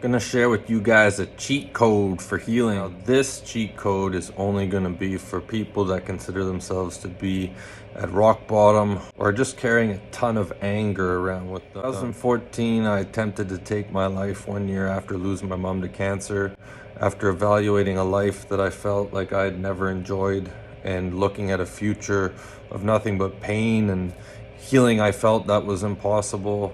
Gonna share with you guys a cheat code for healing. Now, this cheat code is only gonna be for people that consider themselves to be at rock bottom or just carrying a ton of anger around with them. 2014, I attempted to take my life 1 year after losing my mom to cancer, after evaluating a life that I felt like I had never enjoyed and looking at a future of nothing but pain and healing. I felt that was impossible.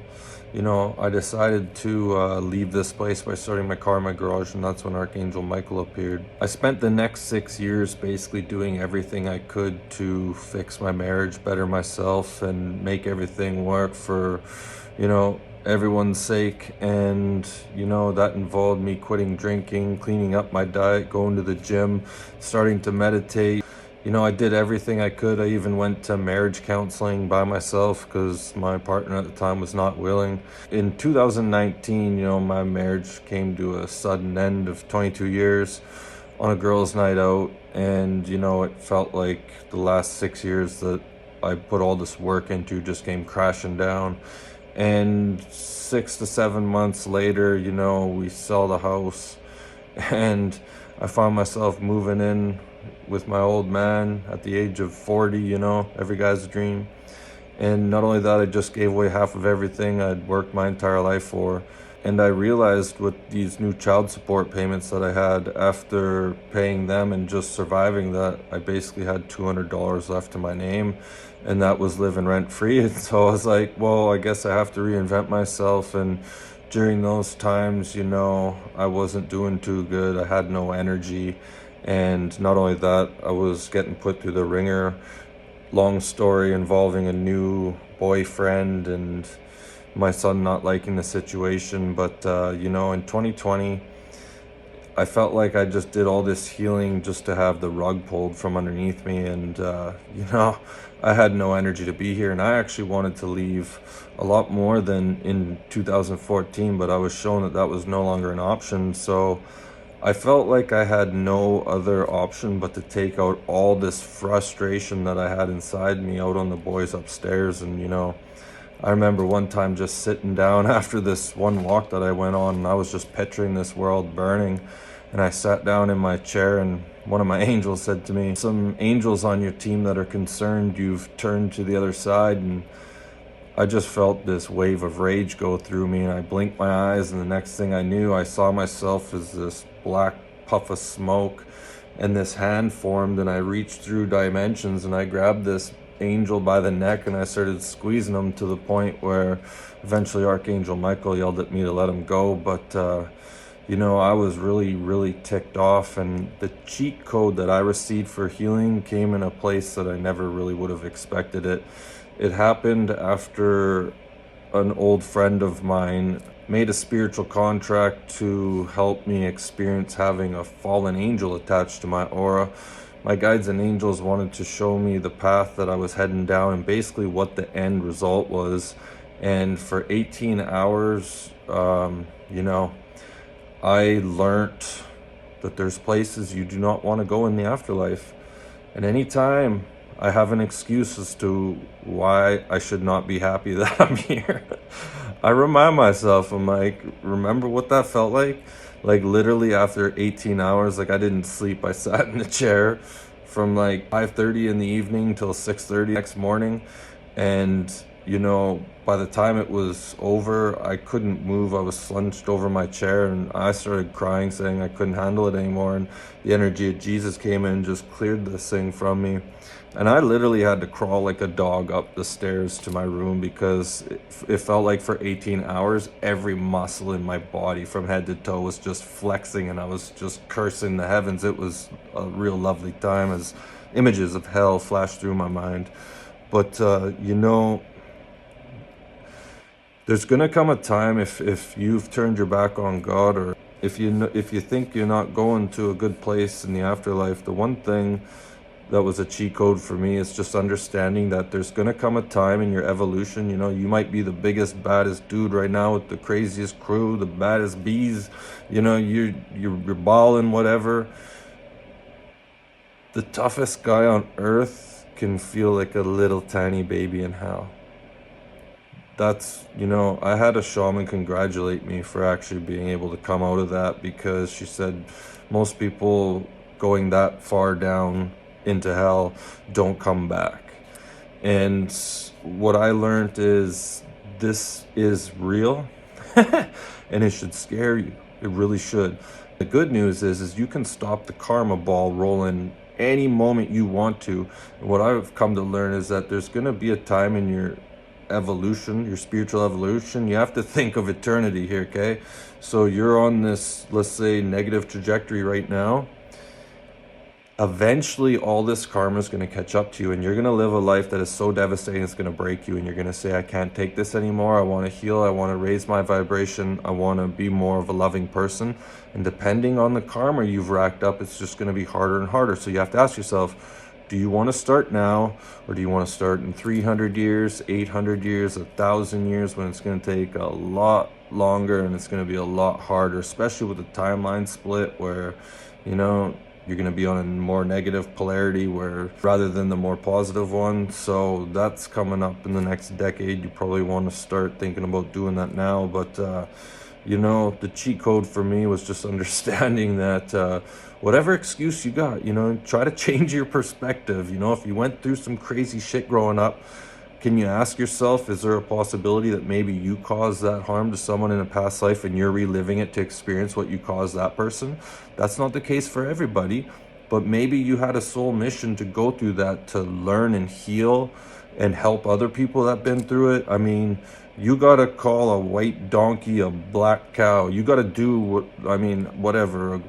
I decided to leave this place by starting my car in my garage, and that's when Archangel Michael appeared. I spent the next 6 years basically doing everything I could to fix my marriage, better myself, and make everything work for, everyone's sake. And, that involved me quitting drinking, cleaning up my diet, going to the gym, starting to meditate. I did everything I could. I even went to marriage counseling by myself because my partner at the time was not willing. In 2019, my marriage came to a sudden end of 22 years on a girls' night out. And, it felt like the last 6 years that I put all this work into just came crashing down. And 6 to 7 months later, we sell the house and I found myself moving in with my old man at the age of 40, every guy's dream. And not only that, I just gave away half of everything I'd worked my entire life for. And I realized with these new child support payments that I had, after paying them and just surviving that, I basically had $200 left to my name, and that was living rent free. And so I was like, well, I guess I have to reinvent myself. And during those times, I wasn't doing too good. I had no energy. And not only that, I was getting put through the ringer. Long story involving a new boyfriend and my son not liking the situation. But, in 2020, I felt like I just did all this healing just to have the rug pulled from underneath me. And, I had no energy to be here. And I actually wanted to leave a lot more than in 2014, but I was shown that that was no longer an option. So I felt like I had no other option but to take out all this frustration that I had inside me out on the boys upstairs. And, I remember one time just sitting down after this one walk that I went on, and I was just picturing this world burning. And I sat down in my chair, and one of my angels said to me, "Some angels on your team that are concerned you've turned to the other side." And I just felt this wave of rage go through me, and I blinked my eyes, and the next thing I knew, I saw myself as this black puff of smoke, and this hand formed, and I reached through dimensions, and I grabbed this angel by the neck, and I started squeezing him to the point where eventually Archangel Michael yelled at me to let him go. But I was really, really ticked off, and the cheat code that I received for healing came in a place that I never really would have expected it. It happened after an old friend of mine made a spiritual contract to help me experience having a fallen angel attached to my aura. My guides and angels wanted to show me the path that I was heading down and basically what the end result was. And for 18 hours, I learned that there's places you do not want to go in the afterlife. And anytime I have an excuse as to why I should not be happy that I'm here, I remind myself, I'm like, remember what that felt like? Like literally after 18 hours, like I didn't sleep. I sat in the chair from like 5:30 in the evening till 6:30 next morning. And, by the time it was over, I couldn't move. I was slunched over my chair, and I started crying, saying I couldn't handle it anymore. And the energy of Jesus came in and just cleared this thing from me. And I literally had to crawl like a dog up the stairs to my room because it felt like for 18 hours, every muscle in my body from head to toe was just flexing, and I was just cursing the heavens. It was a real lovely time as images of hell flashed through my mind. But, there's gonna come a time, if you've turned your back on God, or if you think you're not going to a good place in the afterlife, the one thing that was a cheat code for me is just understanding that there's gonna come a time in your evolution. You might be the biggest, baddest dude right now with the craziest crew, the baddest bees. You're balling, whatever. The toughest guy on earth can feel like a little tiny baby in hell. that's, I had a shaman congratulate me for actually being able to come out of that, because she said most people going that far down into hell don't come back. And what I learned is this is real and it should scare you. It really should. The good news is you can stop the karma ball rolling any moment you want to. And what I've come to learn is that there's going to be a time in your evolution, your spiritual evolution. You have to think of eternity here, okay? So you're on this, let's say, negative trajectory right now. Eventually all this karma is going to catch up to you, and you're going to live a life that is so devastating it's going to break you, and you're going to say, I can't take this anymore. I want to heal. I want to raise my vibration. I want to be more of a loving person. And depending on the karma you've racked up, it's just going to be harder and harder. So you have to ask yourself, do you want to start now, or do you want to start in 300 years, 800 years, 1,000 years, when it's going to take a lot longer and it's going to be a lot harder, especially with the timeline split where, you're going to be on a more negative polarity where rather than the more positive one. So that's coming up in the next decade. You probably want to start thinking about doing that now. But, the cheat code for me was just understanding that whatever excuse you got, try to change your perspective. If you went through some crazy shit growing up, can you ask yourself, is there a possibility that maybe you caused that harm to someone in a past life and you're reliving it to experience what you caused that person? That's not the case for everybody, but maybe you had a soul mission to go through that, to learn and heal and help other people that been through it. I mean, you gotta call a white donkey a black cow. You gotta do whatever.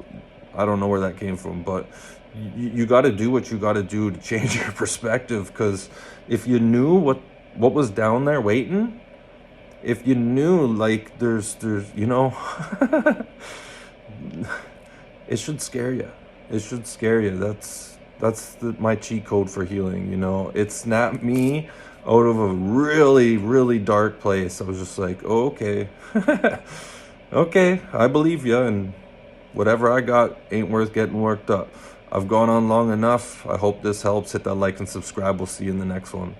I don't know where that came from, but you got to do what you got to do to change your perspective. Because if you knew what was down there waiting, if you knew, like, there's it should scare you. It should scare you. That's my cheat code for healing. It snapped me out of a really, really dark place. I was just like, oh, okay. Okay, I believe you, and whatever I got ain't worth getting worked up. I've gone on long enough. I hope this helps. Hit that like and subscribe. We'll see you in the next one.